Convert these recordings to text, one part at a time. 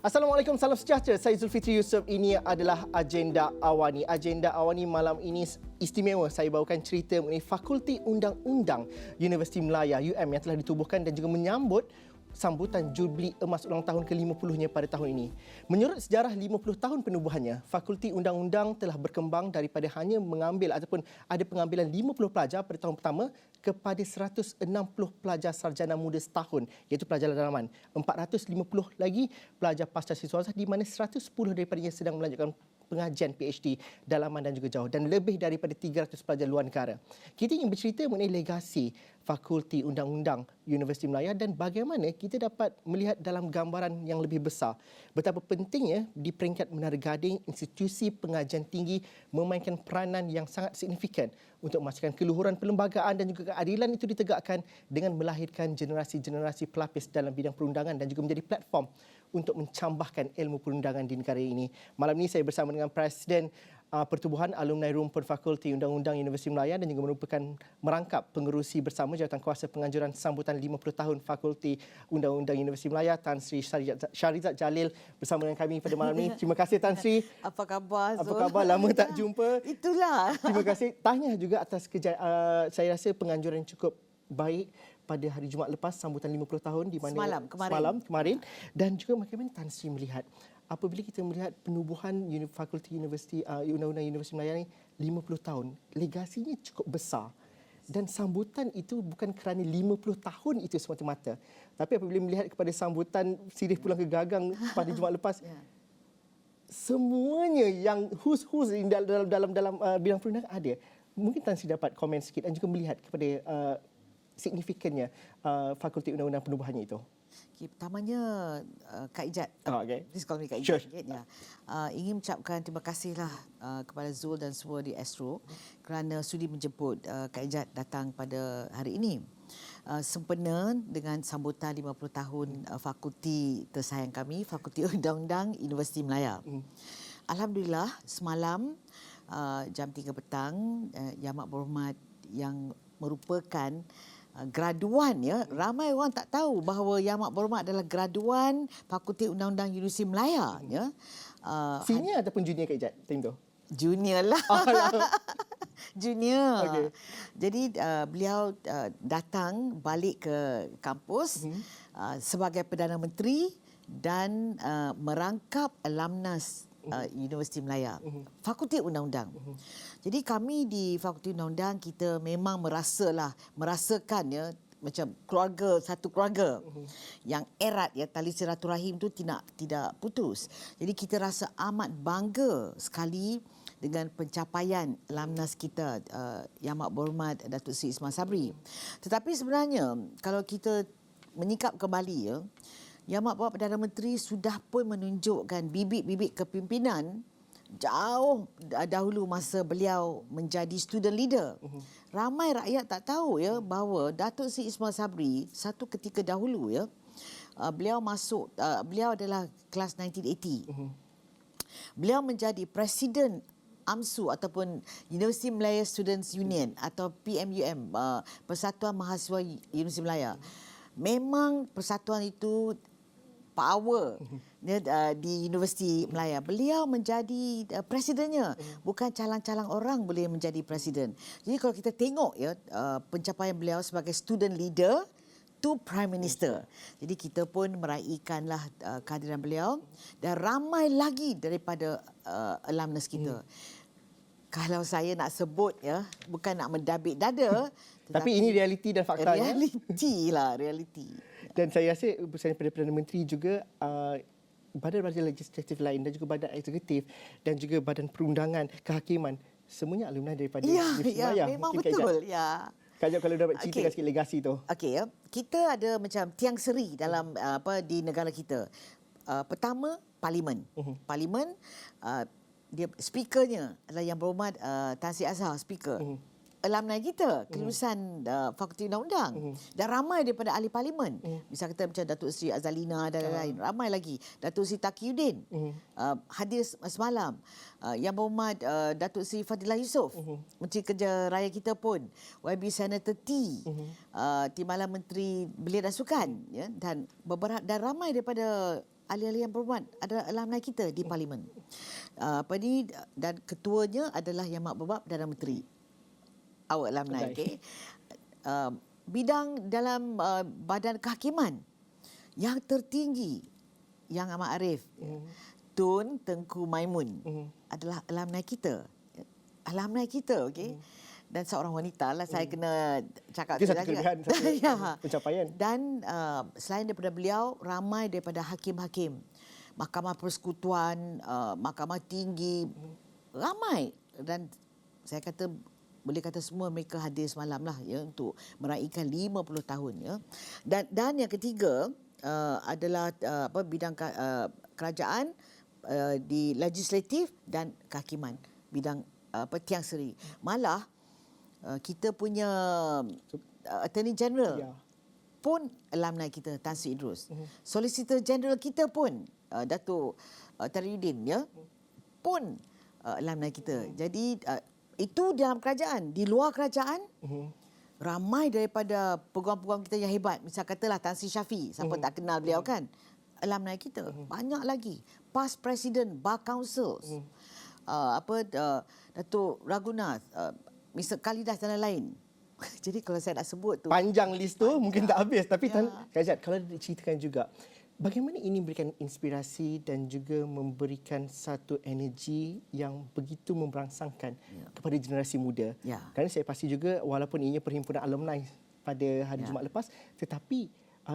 Assalamualaikum, salam sejahtera. Saya Zulfitri Yusof. Ini adalah Agenda Awani. Agenda Awani malam ini istimewa. Saya bawakan cerita mengenai Fakulti Undang-Undang Universiti Melaya UM yang telah ditubuhkan dan juga menyambut sambutan Jubli Emas Ulang Tahun ke-50-nya pada tahun ini. Menurut sejarah 50 tahun penubuhannya, Fakulti Undang-Undang telah berkembang daripada hanya mengambil ataupun ada pengambilan 50 pelajar pada tahun pertama kepada 160 pelajar sarjana muda setahun, iaitu pelajar dalaman. 450 lagi pelajar pasca siswasa di mana 110 daripadanya sedang melanjutkan pengajian PhD dalaman dan juga jauh dan lebih daripada 300 pelajar luar negara. Kita ingin bercerita mengenai legasi Fakulti Undang-Undang Universiti Melaya dan bagaimana kita dapat melihat dalam gambaran yang lebih besar betapa pentingnya di peringkat Menara Gading institusi pengajian tinggi memainkan peranan yang sangat signifikan untuk memastikan keluhuran perlembagaan dan juga keadilan itu ditegakkan dengan melahirkan generasi-generasi pelapis dalam bidang perundangan dan juga menjadi platform untuk mencambahkan ilmu perundangan di negara ini. Malam ini saya bersama dengan Presiden Pertubuhan Alumni Rumpun Fakulti Undang-Undang Universiti Melaya dan juga merupakan merangkap pengerusi bersama Jawatankuasa Penganjuran Sambutan 50 Tahun Fakulti Undang-Undang Universiti Melaya, Tan Sri Syarizat Jalil bersama dengan kami pada malam ini. Terima kasih Tan Sri. Apa khabar Zul? Apa khabar? Lama tak jumpa. Itulah. Terima kasih. Tahniah juga atas saya rasa penganjuran cukup baik pada hari Jumaat lepas sambutan 50 tahun di mana semalam kemarin dan juga bagaimana Tan Sri melihat apabila kita melihat penubuhan Fakulti Universiti Undang-Undang Universiti Melaya ini 50 tahun, legasinya cukup besar dan sambutan itu bukan kerana 50 tahun itu semata-mata, tapi apabila melihat kepada sambutan sirih pulang ke gagang pada Jumaat lepas semuanya yang hus-hus dalam bidang perundangan ada. Mungkin Tan Sri dapat komen sikit dan juga melihat kepada signifikannya Fakulti Undang-Undang penubuhannya itu. Okay, pertamanya Kak Ijat, please call me Kak Sure. Ijat. Ya. Ingin mengucapkan terima kasihlah kepada Zul dan semua di Astro kerana sudi menjemput Kak Ijat datang pada hari ini. Sempena dengan sambutan 50 tahun fakulti tersayang kami, Fakulti Undang-Undang Universiti Melaya. Alhamdulillah, semalam jam 3 petang, Yang Amat Berhormat yang merupakan graduan, ramai orang tak tahu bahawa Yang Amat Berhormat adalah graduan Fakulti Undang-Undang Universiti Melaya. Senior ataupun junior Kak Ijat time tu? Junior lah. Junior. Okay. Jadi beliau datang balik ke kampus sebagai Perdana Menteri dan merangkap alumnus Universiti Melaya, Fakulti Undang-Undang. Jadi kami di Fakulti Undang-Undang kita memang merasakan macam keluarga, satu keluarga yang erat, tali silaturahim tu tidak putus. Jadi kita rasa amat bangga sekali dengan pencapaian alumnus kita, Yang Amat Berhormat Datuk Seri Ismail Sabri. Tetapi sebenarnya kalau kita menyingkap kembali, Yang Amat Berhormat Perdana Menteri sudah pun menunjukkan bibit-bibit kepimpinan jauh dahulu masa beliau menjadi student leader. Ramai rakyat tak tahu bahawa Datuk Seri Ismail Sabri satu ketika dahulu beliau beliau adalah kelas 1980. Beliau menjadi Presiden AMSU ataupun University Malaya Students Union atau PMUM, Persatuan Mahasiswa Universiti Melaya. Memang persatuan itu power di Universiti Melaya. Beliau menjadi presidennya. Bukan calang-calang orang boleh menjadi presiden. Jadi kalau kita tengok pencapaian beliau sebagai student leader to Prime Minister. Jadi kita pun meraihkanlah kehadiran beliau dan ramai lagi daripada alumnus kita. Kalau saya nak sebut bukan nak mendabik dada, tapi ini realiti dan faktanya. Realiti. Dan saya rasa bersama daripada Perdana Menteri juga badan-badan legislatif lain dan juga badan eksekutif dan juga badan perundangan, kehakiman, semuanya alumni daripada Universiti Melaya. Memang betul. Kak Jab, kalau dapat ceritakan sikit legasi tu. Okey, kita ada macam tiang seri dalam di negara kita. Pertama, parlimen. Parlimen dia speakernya adalah Yang Berhormat Tan Sri Azhar, speaker. Alumni kita, kelulusan Fakulti Undang-Undang. Dan ramai daripada ahli parlimen. Misal kita macam Datuk Seri Azalina dan lain-lain. Ramai lagi. Datuk Seri Taqiyuddin hadir semalam. Yang Berhormat Datuk Seri Fadilah Yusof, Menteri Kerja Raya kita pun. YB Senator T, Timbalan Menteri Belia dan Sukan. Dan ramai daripada ahli-ahli yang berhormat adalah alumni kita di parlimen. Dan ketuanya adalah Yang Amat Perdana Menteri. Our alumni, okey. Bidang dalam badan kehakiman yang tertinggi, Yang Amat Arif, Tun Tengku Maimun adalah alumni kita. Alumni kita, okey. Dan seorang wanita lah, saya kena cakap Itu satu kelebihan, satu pencapaian. Dan selain daripada beliau, ramai daripada hakim-hakim, Mahkamah Persekutuan, Mahkamah Tinggi, ramai. Dan saya kata, boleh kata semua mereka hadir semalam lah ya, untuk meraihkan 50 tahun. Ya. Dan yang ketiga adalah bidang kerajaan di legislatif dan kehakiman, bidang Tiang Seri. Malah kita punya Attorney General pun alumni kita, Tan Sri Idrus. Solicitor General kita pun Datuk Tariuddin ya, pun alumni kita. Jadi itu dalam kerajaan. Di luar kerajaan, ramai daripada peguam-peguam kita yang hebat. Misal katalah Tan Sri Syafi, siapa tak kenal beliau kan? Alumni kita. Banyak lagi. Past President, Bar Councils. Datuk Ragunath, Mr. Kalidas dan lain-lain. Jadi kalau saya nak sebut tu, panjang list tu mungkin tak habis. Tapi Kak Ijat, kalau diceritakan juga, bagaimana ini memberikan inspirasi dan juga memberikan satu energi yang begitu memberangsangkan kepada generasi muda. Kerana saya pasti juga, walaupun ianya perhimpunan alumni pada hari Jumaat lepas, tetapi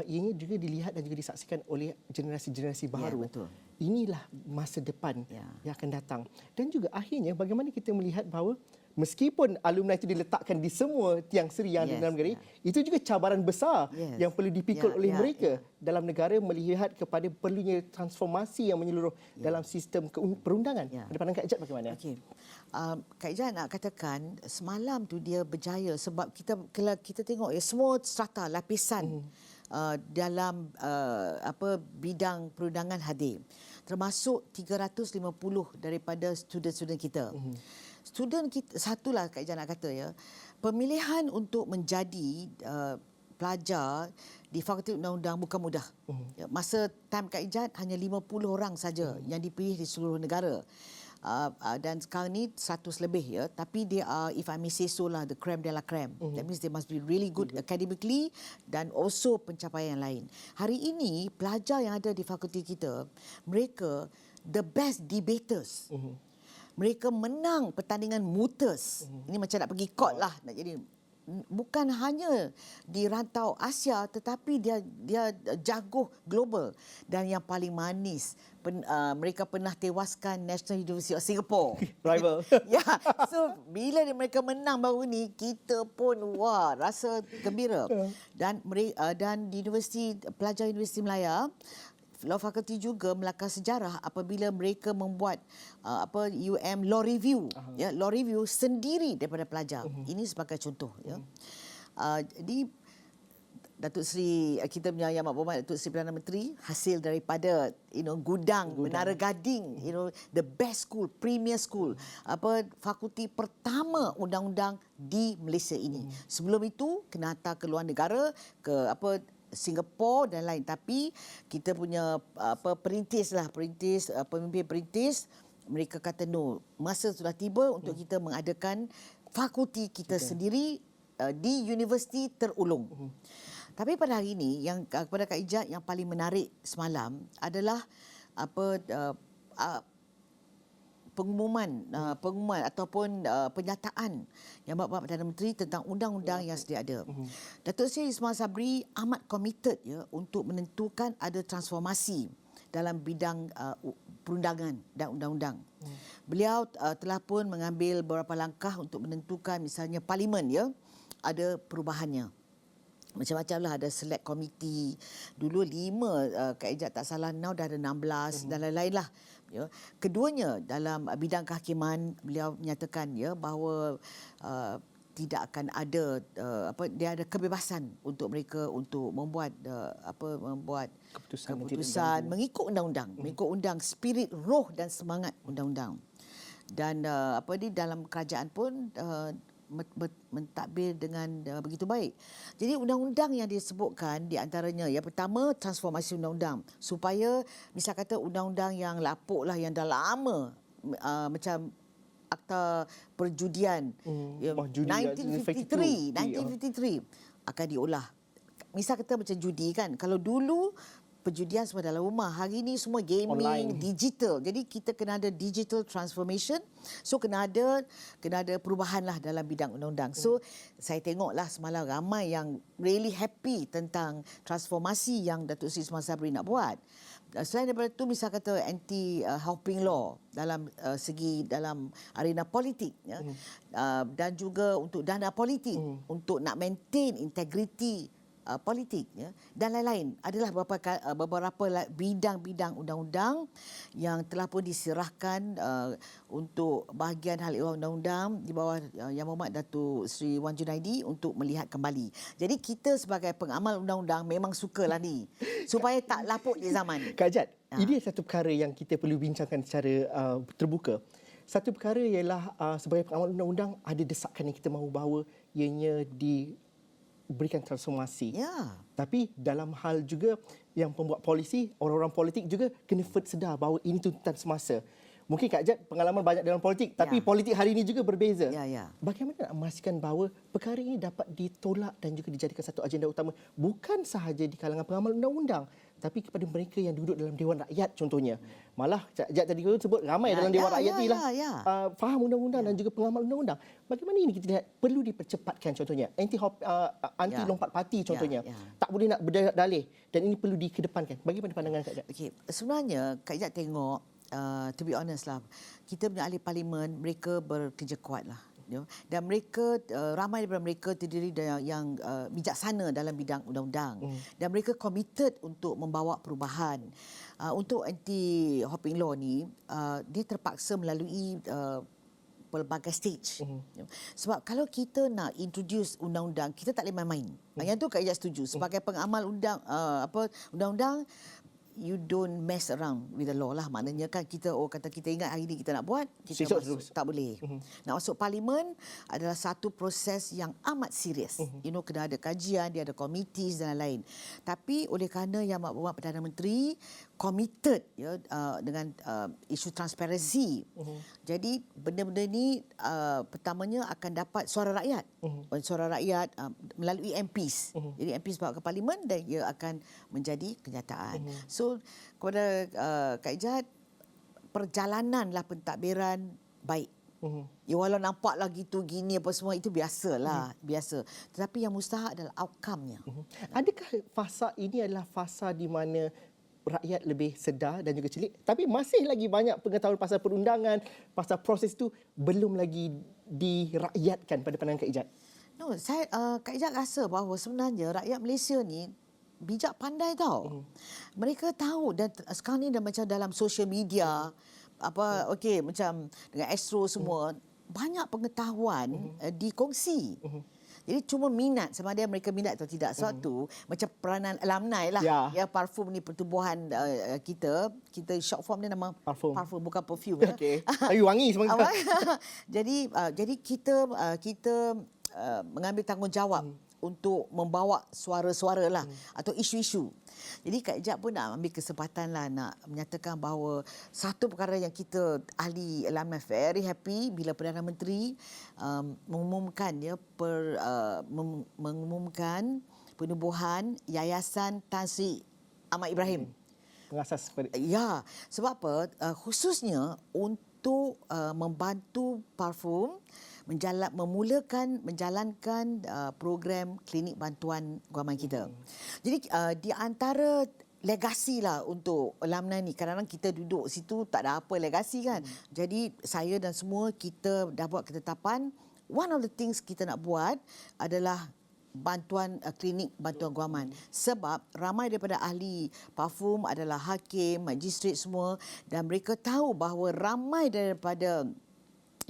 ianya juga dilihat dan juga disaksikan oleh generasi-generasi baru. Betul. Inilah masa depan yang akan datang. Dan juga akhirnya bagaimana kita melihat bahawa meskipun alumni itu diletakkan di semua tiang seri yang ada dalam negara, itu juga cabaran besar yang perlu dipikul oleh mereka dalam negara, melihat kepada perlunya transformasi yang menyeluruh dalam sistem perundangan. Pada pandangan Kak Ijat bagaimana? Okey. Kak Ijat nak katakan semalam tu dia berjaya sebab kita tengok semua strata lapisan dalam bidang perundangan hadir. Termasuk 350 daripada student-student kita. Student kita, satulah Kak Ijat nak kata ya, pemilihan untuk menjadi pelajar di Fakulti Undang-Undang bukan mudah. Masa time Kak Ijat hanya 50 orang saja yang dipilih di seluruh negara. Dan sekarang ni 100 lebih ya, tapi they are, if I may say so lah, the creme de la creme. That means they must be really good academically dan also pencapaian yang lain. Hari ini pelajar yang ada di fakulti kita, mereka the best debaters. Mereka menang pertandingan mutas. Ini macam nak pergi court lah, nak jadi. Bukan hanya di rantau Asia, tetapi dia jago global. Dan yang paling manis, mereka pernah tewaskan National University of Singapore. Rival. So bila mereka menang baru ni, kita pun rasa gembira. Dan di pelajar Universiti Melaya, Law Faculty juga melakar sejarah apabila mereka membuat Law Review, Law Review sendiri daripada pelajar. Ini sebagai contoh. Jadi Datuk Seri, kita punya Yang Amat Berhormat Datuk Seri Perdana Menteri, hasil daripada Gudang, Menara Gading, the best school, premier school, fakulti pertama undang-undang di Malaysia ini. Sebelum itu kena hantar ke luar negara, ke Singapura dan lain, tapi kita punya pemimpin perintis mereka kata no, masa sudah tiba untuk kita mengadakan fakulti kita sendiri di universiti terulung. Tapi pada hari ini yang kepada Kak Ijat yang paling menarik semalam adalah pengumuman ataupun penyataan Yang Amat Perdana Menteri tentang undang-undang yang sedia ada. Datuk Seri Ismail Sabri amat committed untuk menentukan ada transformasi dalam bidang perundangan dan undang-undang. Beliau telah pun mengambil beberapa langkah untuk menentukan misalnya parlimen ada perubahannya. Macam-macam lah, ada select committee. Dulu 5, Kak Ijat tak salah, now dah ada 16 dan lain-lain lah. Keduanya dalam bidang kehakiman, beliau menyatakan bahawa tidak akan ada dia ada kebebasan untuk mereka untuk membuat keputusan mengikut undang-undang, mengikut undang, spirit, roh dan semangat undang-undang. Dan di dalam kerajaan pun mentadbir dengan begitu baik. Jadi undang-undang yang disebutkan di antaranya, yang pertama transformasi undang-undang, supaya misal kata undang-undang yang lapuk lah, yang dah lama macam Akta Perjudian judi, 1953 akan diolah. Misal kata macam judi kan, kalau dulu perjudian semua dalam rumah, hari ni semua gaming, online, digital. Jadi kita kena ada digital transformation. So kena ada perubahan lah dalam bidang undang-undang. So saya tengoklah semalam ramai yang really happy tentang transformasi yang Datuk Seri Ismail Sabri nak buat. Selain daripada itu, misal kata anti-helping law dalam segi dalam arena politik, ya, dan juga untuk dana politik, untuk nak maintain integriti politik, ya, dan lain-lain. Adalah beberapa bidang-bidang undang-undang yang telah pun diserahkan untuk bahagian hal ehwal undang-undang di bawah Yang Berhormat Datuk Seri Wan Junaidi untuk melihat kembali. Jadi kita sebagai pengamal undang-undang memang sukalah ni supaya tak lapuk di zaman. Kak Ajat, ini satu perkara yang kita perlu bincangkan secara terbuka. Satu perkara ialah sebagai pengamal undang-undang ada desakan yang kita mahu bahawa ianya diberikan transformasi. Ya. Tapi dalam hal juga yang pembuat polisi, orang-orang politik juga kena sedar bahawa ini tuntutan semasa. Mungkin Kak Ajat pengalaman banyak dalam politik, tapi politik hari ini juga berbeza. Ya. Bagaimana nak memastikan bahawa perkara ini dapat ditolak dan juga dijadikan satu agenda utama bukan sahaja di kalangan pengamal undang-undang, tapi kepada mereka yang duduk dalam Dewan Rakyat contohnya. Malah Kak Ajat tadi sebut ramai dalam Dewan Rakyat ni lah faham undang-undang dan juga pengamal undang-undang. Bagaimana ini kita lihat perlu dipercepatkan contohnya. Anti lompat parti contohnya. Tak boleh nak berdalih dan ini perlu dikedepankan. Bagaimana pandangan Kak Ajat? Okey, sebenarnya Kak Ajat tengok, to be honest lah, kita punya ahli parlimen, mereka bekerja kuat lah. Dan mereka, ramai daripada mereka terdiri dari yang bijaksana dalam bidang undang-undang. Dan mereka committed untuk membawa perubahan. Untuk anti-hopping law ni, dia terpaksa melalui pelbagai stage. Sebab kalau kita nak introduce undang-undang, kita tak boleh main-main. Yang tu Kak Ijaz setuju. Sebagai pengamal undang-undang, you don't mess around with the law lah. Maknanya kan kita kata kita ingat hari ni kita nak buat, kita masuk, tak boleh. Nak masuk parlimen adalah satu proses yang amat serius. Kena ada kajian, dia ada komiti dan lain-lain. Tapi oleh kerana Yang Berhormat Perdana Menteri committed dengan isu transparansi. Jadi benda-benda ni pertamanya akan dapat suara rakyat. Suara rakyat melalui MPs. Jadi MPs bawa ke parlimen dan ia akan menjadi kenyataan. So kepada Kak Ijaz, perjalananlah pentadbiran baik. Ya, walau nampaklah gitu gini apa semua itu biasalah, biasa. Tetapi yang mustahak adalah outcome-nya. Adakah fasa ini adalah fasa di mana rakyat lebih sedar dan juga celik, tapi masih lagi banyak pengetahuan pasal perundangan, pasal proses itu belum lagi dirakyatkan pada pandangan Kak Ijaz? No, Kak Ijaz rasa bahawa sebenarnya rakyat Malaysia ni bijak pandai tau. Mereka tahu, dan sekarang ni dah macam dalam social media, macam dengan Astro semua, banyak pengetahuan dikongsi. Jadi cuma minat, sama ada mereka minat atau tidak. Sebab tu macam peranan alumni lah. Ya, parfum ni pertubuhan kita short form dia nama parfum bukan perfume. Okey. Tapi wangi semua. Jadi kita mengambil tanggungjawab untuk membawa suara-suara lah atau isu-isu. Jadi Kak Ijaz pun nak ambil kesempatan lah nak menyatakan bahawa satu perkara yang kita ahli alumni very happy bila Perdana Menteri mengumumkan penubuhan Yayasan Tan Sri Ahmad Ibrahim. Mengasas ya, sebab apa? Khususnya untuk membantu parfum menjalankan program klinik bantuan guaman kita. Jadi di antara legasi lah untuk alumni ni, kadang-kadang kita duduk situ tak ada apa legasi kan. Jadi saya dan semua kita dah buat ketetapan, one of the things kita nak buat adalah bantuan klinik bantuan guaman. Sebab ramai daripada ahli parfum adalah hakim, magistrat semua, dan mereka tahu bahawa ramai daripada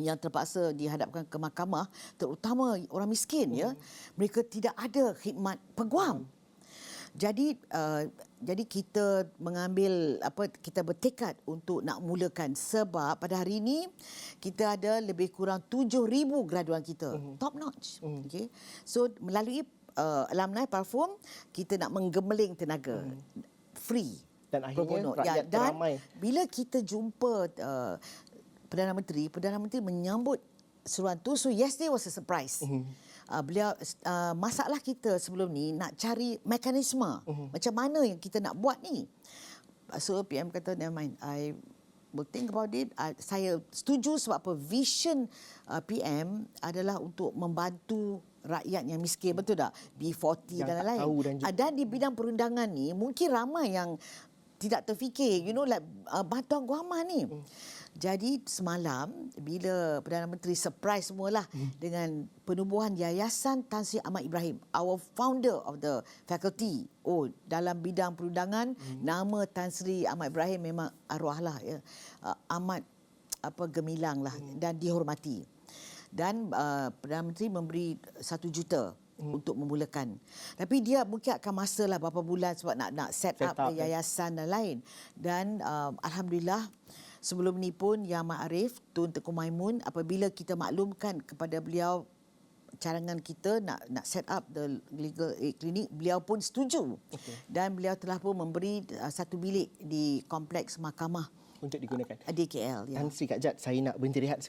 yang terpaksa dihadapkan ke mahkamah, terutama orang miskin, ya, mereka tidak ada khidmat peguam. Jadi kita mengambil kita bertekad untuk nak mulakan sebab pada hari ini kita ada lebih kurang 7,000 graduan kita top notch. Okay. So melalui alumni platform kita nak menggemeling tenaga free dan akhirnya rakyat dan ramai. Bila kita jumpa Perdana Menteri menyambut seruan tu. So yesterday was a surprise. Beliau masalah kita sebelum ni nak cari mekanisme macam mana yang kita nak buat ni. So PM kata never mind, I will think about it. Saya setuju sebab apa, vision PM adalah untuk membantu rakyat yang miskin, betul tak? B40 yang dan lain-lain. Dan di bidang perundangan ni mungkin ramai yang tidak terfikir, like bantuan guaman ni. Jadi semalam bila Perdana Menteri surprise semualah dengan penubuhan Yayasan Tan Sri Ahmad Ibrahim, our founder of the faculty. Dalam bidang perundangan nama Tan Sri Ahmad Ibrahim memang arwahlah ya. Amat gemilang lah dan dihormati. Dan Perdana Menteri memberi 1 juta untuk memulakan. Tapi dia mungkin akan masalah berapa bulan sebab nak set up yayasan dan lain. Dan alhamdulillah sebelum ni pun Yang Ma'arif Tun Tengku Maimun, apabila kita maklumkan kepada beliau carangan kita nak set up the legal aid clinic, beliau pun setuju. Dan beliau telah pun memberi 1 bilik di kompleks mahkamah untuk digunakan di KL. Tan Sri, Kak Jad, saya nak berhenti rehat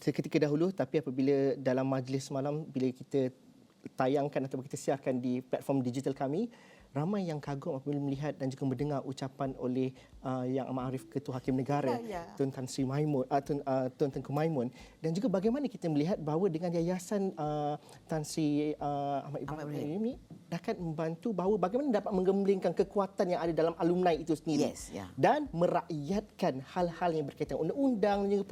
seketika dahulu, tapi apabila dalam majlis malam bila kita tayangkan atau kita siarkan di platform digital kami, ramai yang kagum apabila melihat dan juga mendengar ucapan oleh Yang Amat Arif Ketua Hakim Negara Tun Tan Sri Maimun, Tun Tengku Maimun, dan juga bagaimana kita melihat bahawa dengan Yayasan Tan Sri Ahmad Ibrahim ini dapat membantu bahawa bagaimana dapat menggemblengkan kekuatan yang ada dalam alumni itu sendiri dan merakyatkan hal-hal yang berkaitan undang-undang dan juga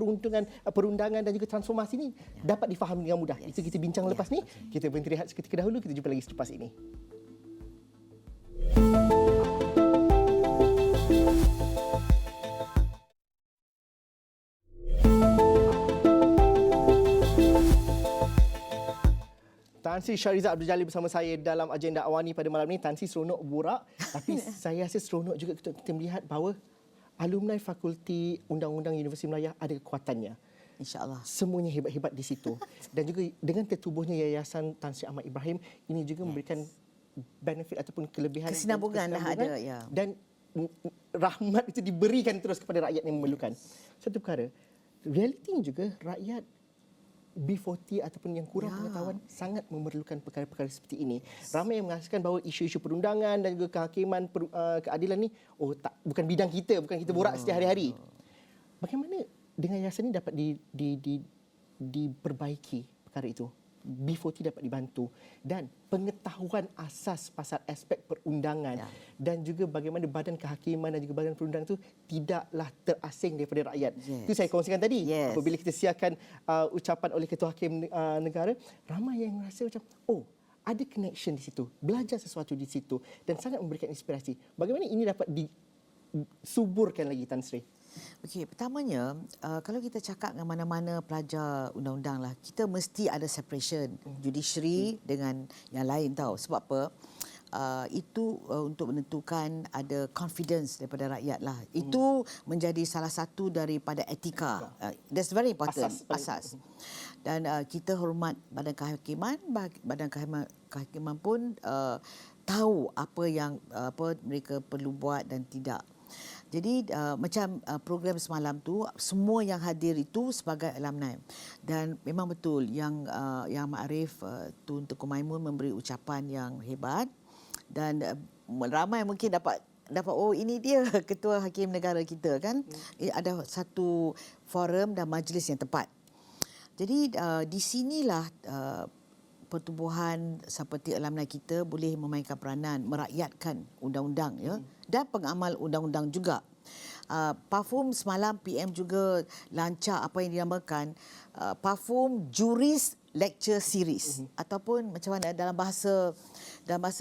perundangan dan juga transformasi ini dapat difahami dengan mudah. Itu kita bincang lepas ni. Kita berhenti rehat seketika dahulu, kita jumpa lagi selepas ini. Tan Sri Shahrizad Abdul Jalil bersama saya dalam agenda Awani pada malam ini. Tan Sri seronok borak, tapi saya rasa seronok juga kita melihat bahawa alumni Fakulti Undang-Undang Universiti Melaya ada kekuatannya. InsyaAllah. Semuanya hebat-hebat di situ. Dan juga dengan tertubuhnya Yayasan Tan Sri Ahmad Ibrahim, ini juga memberikan benefit ataupun kelebihan. Kesinambungan lah ada. Dan rahmat itu diberikan terus kepada rakyat yang memerlukan. Satu perkara, realitinya juga rakyat B40 ataupun yang kurang pengetahuan sangat memerlukan perkara-perkara seperti ini. Ramai yang mengatakan bahawa isu-isu perundangan dan juga kehakiman, keadilan ni bukan bidang kita, bukan kita borak setiap hari-hari. Bagaimana dengan yayasan ini dapat diperbaiki perkara itu? B40 dapat dibantu dan pengetahuan asas pasal aspek perundangan dan juga bagaimana badan kehakiman dan juga badan perundangan itu tidaklah terasing daripada rakyat. Itu saya kongsikan tadi. Apabila kita siarkan ucapan oleh Ketua Hakim Negara, ramai yang rasa macam ada connection di situ, belajar sesuatu di situ dan sangat memberikan inspirasi. Bagaimana ini dapat disuburkan lagi, Tan Sri? Okey, pertamanya kalau kita cakap dengan mana-mana pelajar undang-undang lah, kita mesti ada separation judiciary dengan yang lain tahu. Sebab apa? Itu untuk menentukan ada confidence daripada rakyat lah. Itu menjadi salah satu daripada etika. That's very important. Asas. Dan kita hormat badan kehakiman. Badan kehakiman pun tahu apa yang mereka perlu buat dan tidak. Jadi macam program semalam tu, semua yang hadir itu sebagai alumni. Dan memang betul yang Ma'arif Tun Tengku Maimun memberi ucapan yang hebat. Dan ramai mungkin dapat ini dia Ketua Hakim Negara kita kan. Ada satu forum dan majlis yang tepat. Jadi di sinilah pertubuhan seperti alumni kita boleh memainkan peranan merakyatkan undang-undang dan pengamal undang-undang juga. Parfum semalam PM juga lancar apa yang dinamakan parfum juris lecture series ataupun macam mana dalam bahasa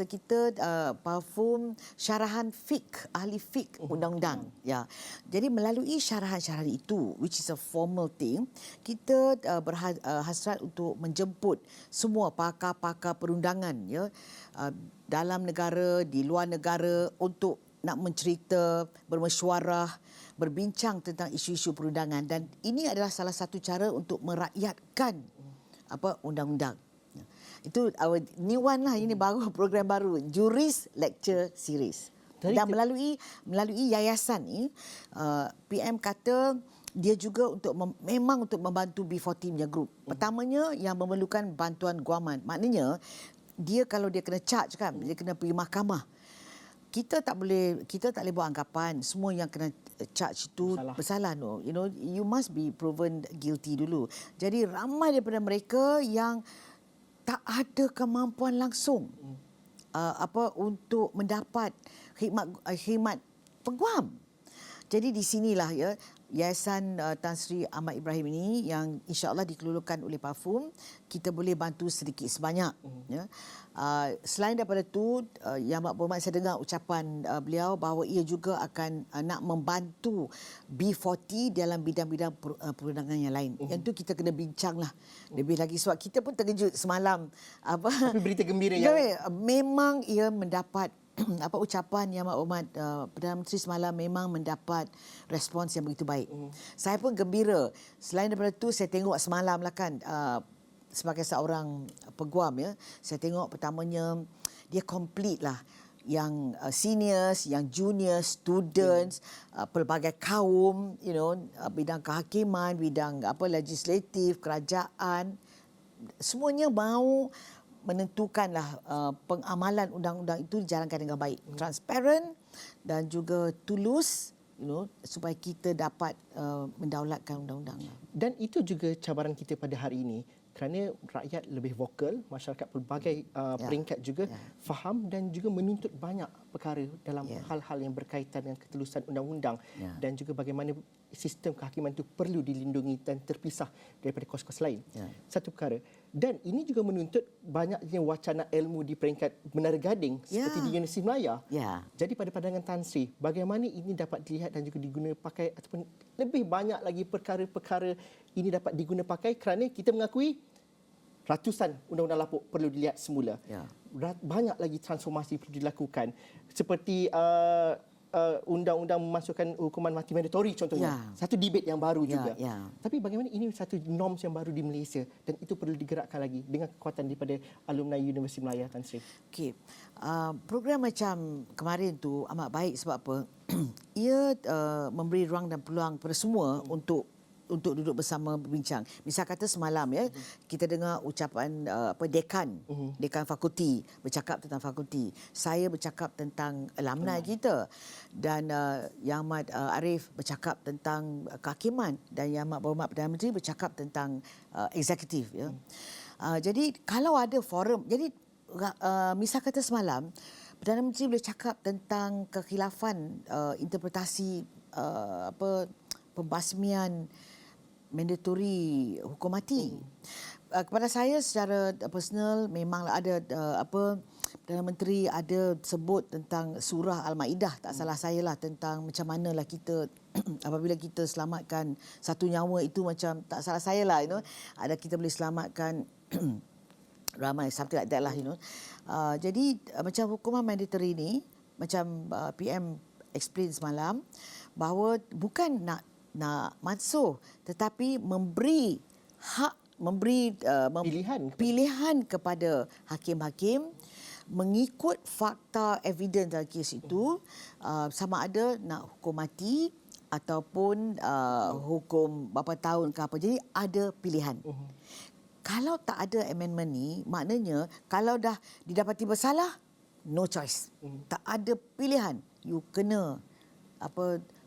kita parfum syarahan fiqh, ahli fiqh undang-undang. Ya. Jadi melalui syarahan-syarahan itu, which is a formal thing, kita berhasrat untuk menjemput semua pakar-pakar perundangan, ya, dalam negara, di luar negara, untuk nak mencerita, bermesyuarah, berbincang tentang isu-isu perundangan, dan ini adalah salah satu cara untuk merakyatkan undang-undang. Itu our new one lah, ini baru, program baru, Juris Lecture Series. Dan melalui yayasan ni, PM kata dia juga memang untuk membantu B40 punya group. Pertamanya yang memerlukan bantuan guaman. Maknanya dia kalau dia kena charge kan, dia kena pergi mahkamah. Kita tak boleh buat anggapan semua yang kena charge itu bersalah. No, you must be proven guilty dulu. Jadi ramai daripada mereka yang tak ada kemampuan langsung untuk mendapat khidmat peguam. Jadi di sinilah, ya, Yayasan Tan Sri Ahmad Ibrahim ini yang insya-Allah dikeluarkan oleh Parfum, kita boleh bantu sedikit sebanyak. Ya. Selain daripada itu, Yang Amat Berhormat, saya dengar ucapan beliau bahawa ia juga akan nak membantu B40 dalam bidang-bidang perundangan yang lain. Yang itu kita kena bincanglah lebih lagi, sebab kita pun terkejut semalam. Tapi berita gembira yang memang ia mendapat ucapan Yang Amat Berhormat Perdana Menteri semalam memang mendapat respons yang begitu baik. Saya pun gembira. Selain daripada itu, saya tengok semalam lah kan, sebagai seorang peguam, ya, saya tengok pertamanya dia complete lah, yang seniors, yang juniors, students, pelbagai kaum, bidang kehakiman, bidang legislatif, kerajaan, semuanya mahu menentukanlah pengamalan undang-undang itu dijalankan dengan baik, transparent dan juga tulus, supaya kita dapat mendaulatkan undang-undang. Dan itu juga cabaran kita pada hari ini, kerana rakyat lebih vokal, masyarakat pelbagai peringkat juga faham dan juga menuntut banyak perkara dalam hal-hal yang berkaitan dengan ketelusan undang-undang dan juga bagaimana sistem kehakiman itu perlu dilindungi dan terpisah daripada kos-kos lain. Satu perkara. Dan ini juga menuntut banyaknya wacana ilmu di peringkat Menara Gading seperti di Universiti Melaya. Jadi pada pandangan Tan Sri, bagaimana ini dapat dilihat dan juga diguna pakai, ataupun lebih banyak lagi perkara-perkara ini dapat diguna pakai, kerana kita mengakui ratusan undang-undang lapuk perlu dilihat semula. Banyak lagi transformasi perlu dilakukan. Seperti undang-undang memasukkan hukuman mati mandatory contohnya. Satu debate yang baru juga. Tapi bagaimana ini satu norms yang baru di Malaysia, dan itu perlu digerakkan lagi dengan kekuatan daripada alumni Universiti Melaya, Tan Sri. Okey. Program macam kemarin tu amat baik sebab apa? Ia memberi ruang dan peluang kepada semua untuk duduk bersama berbincang. Misal kata semalam, ya, kita dengar ucapan dekan fakulti bercakap tentang fakulti. Saya bercakap tentang alumni kita, dan Yang Amat Arif bercakap tentang kehakiman, dan Yang Amat Berhormat Perdana Menteri bercakap tentang eksekutif, ya. Jadi kalau ada forum, jadi misal kata semalam Perdana Menteri boleh cakap tentang kekhilafan interpretasi pembasmian mandatory hukum mati. Kepada saya secara personal, memanglah ada Perdana Menteri ada sebut tentang surah Al-Maidah, tak salah saya lah, tentang macam manalah kita apabila kita selamatkan satu nyawa itu, macam tak salah saya lah, ada kita boleh selamatkan ramai, something like that lah, jadi macam hukuman mandatory ni, macam PM explain semalam, bahawa bukan nak mansuh, tetapi memberi hak, pilihan kepada hakim-hakim mengikut fakta evidence dalam kes itu, sama ada nak hukum mati ataupun hukum berapa tahun ke apa. Jadi ada pilihan. Kalau tak ada amendment ni, maknanya kalau dah didapati bersalah, no choice. Tak ada pilihan. You kena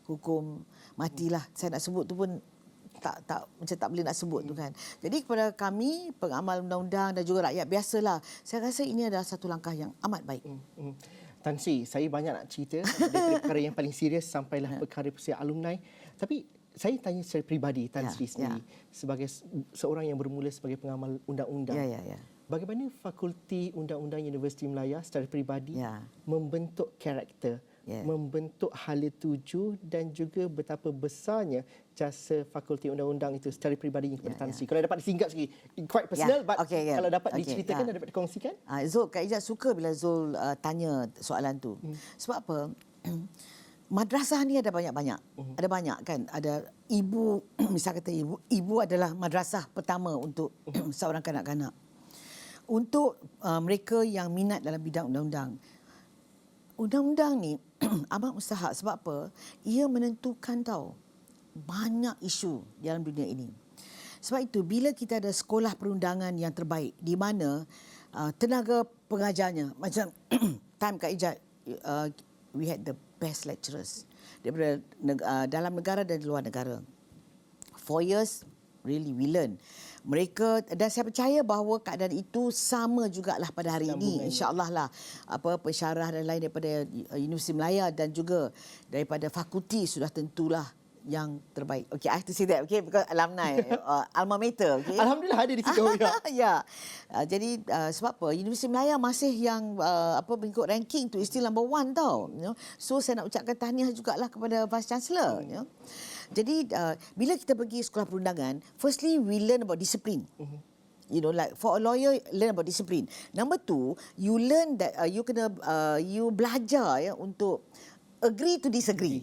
hukum matilah. Saya nak sebut tu pun macam tak boleh nak sebut tu kan. Jadi kepada kami, pengamal undang-undang dan juga rakyat biasalah, saya rasa ini adalah satu langkah yang amat baik. Tan Sri, saya banyak nak cerita dari perkara yang paling serius sampailah perkara persiapan alumni. Tapi saya tanya secara peribadi Tan Sri sendiri sebagai seorang yang bermula sebagai pengamal undang-undang. Bagaimana Fakulti Undang-Undang Universiti Melaya secara peribadi membentuk karakter, membentuk hala tuju dan juga betapa besarnya jasa Fakulti Undang-Undang itu secara peribadi kepada Tan Sri. Kalau dapat disingkat sikit, quite personal, but kalau dapat diceritakan dan dapat dikongsikan. Zul, Kak Ijat suka bila Zul tanya soalan tu. Sebab apa? Madrasah ni ada banyak-banyak. Ada banyak kan. Ada ibu, misal kata ibu adalah madrasah pertama untuk seorang kanak-kanak. Untuk mereka yang minat dalam bidang undang-undang. Undang-undang ni amat mustahak sebab apa? Ia menentukan banyak isu dalam dunia ini. Sebab itu bila kita ada sekolah perundangan yang terbaik di mana tenaga pengajarnya macam time Kak Ijat, we had the best lecturers daripada dalam negara dan di luar negara. 4 years really we learn. Mereka, dan saya percaya bahawa keadaan itu sama jugalah pada hari ini, insya-Allah lah. Pensyarah dan lain daripada Universiti Melaya dan juga daripada fakulti sudah tentulah yang terbaik. Okay, I have to say that, okay, because alumni, alma mater, okay. Alhamdulillah ada di situ. Jadi sebab apa? Universiti Melaya masih yang mengikut ranking tu still number 1 tau. So saya nak ucapkan tahniah jugalah kepada Vice Chancellor. Jadi bila kita pergi sekolah perundangan, firstly we learn about discipline. Like for a lawyer, learn about discipline. Number 2, you learn that you belajar untuk agree to disagree.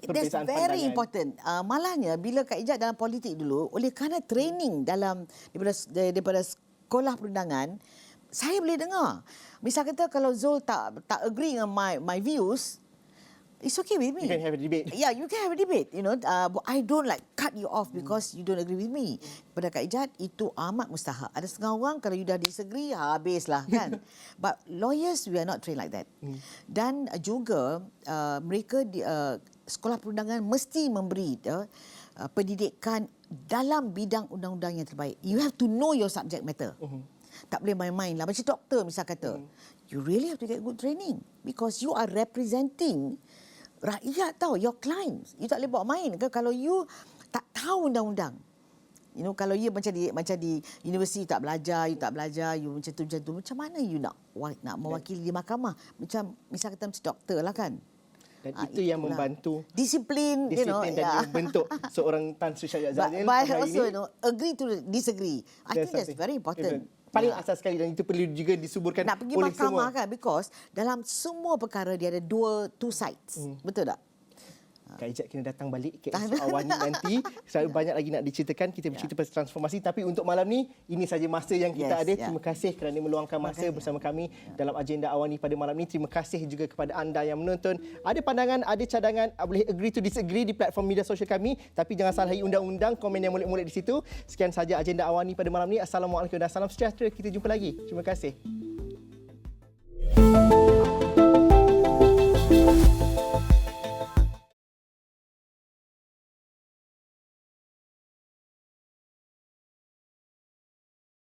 That's very important. Malahnya bila Kak Ijat dalam politik dulu, oleh kerana training daripada sekolah perundangan, saya boleh dengar. Misal kata kalau Zul tak agree dengan my views, it's okay with me. You can have a debate. Yeah, you can have a debate. I don't cut you off because you don't agree with me. Pada Kak Ijat, itu amat mustahak. Ada setengah orang, kalau you dah disagree, habislah kan. But lawyers, we are not trained like that. Dan juga, mereka sekolah perundangan mesti memberi pendidikan dalam bidang undang-undang yang terbaik. You have to know your subject matter. Tak boleh main-main lah. Macam doktor misal kata. You really have to get good training. Because you are representing rakyat your clients. You tak boleh bawa main. Kalau you tak tahu undang-undang. Kalau you macam di universiti you tak belajar, you macam tu. Macam mana you nak mewakili di mahkamah? Macam misal kata macam doktor lah kan. Dan itu yang membantu disiplin dan membentuk seorang Tan Sri Shahriat Zalil. But also agree to disagree. I think that's very important. Paling asas sekali, dan itu perlu juga disuburkan nak pergi oleh mahkamah semua. Kan, because dalam semua perkara dia ada two sides. Betul tak? Kak Ijat kena datang balik ke isu Awani nanti. Saya banyak lagi nak diceritakan. Kita bercerita pasal transformasi. Tapi untuk malam ni, ini saja masa yang kita ada. Terima kasih kerana meluangkan masa bersama kami dalam agenda Awani pada malam ni. Terima kasih juga kepada anda yang menonton. Ada pandangan, ada cadangan, boleh agree to disagree di platform media sosial kami. Tapi jangan salahi undang-undang, komen yang molek-molek di situ. Sekian saja agenda Awani pada malam ni. Assalamualaikum dan salam sejahtera. Kita jumpa lagi. Terima kasih.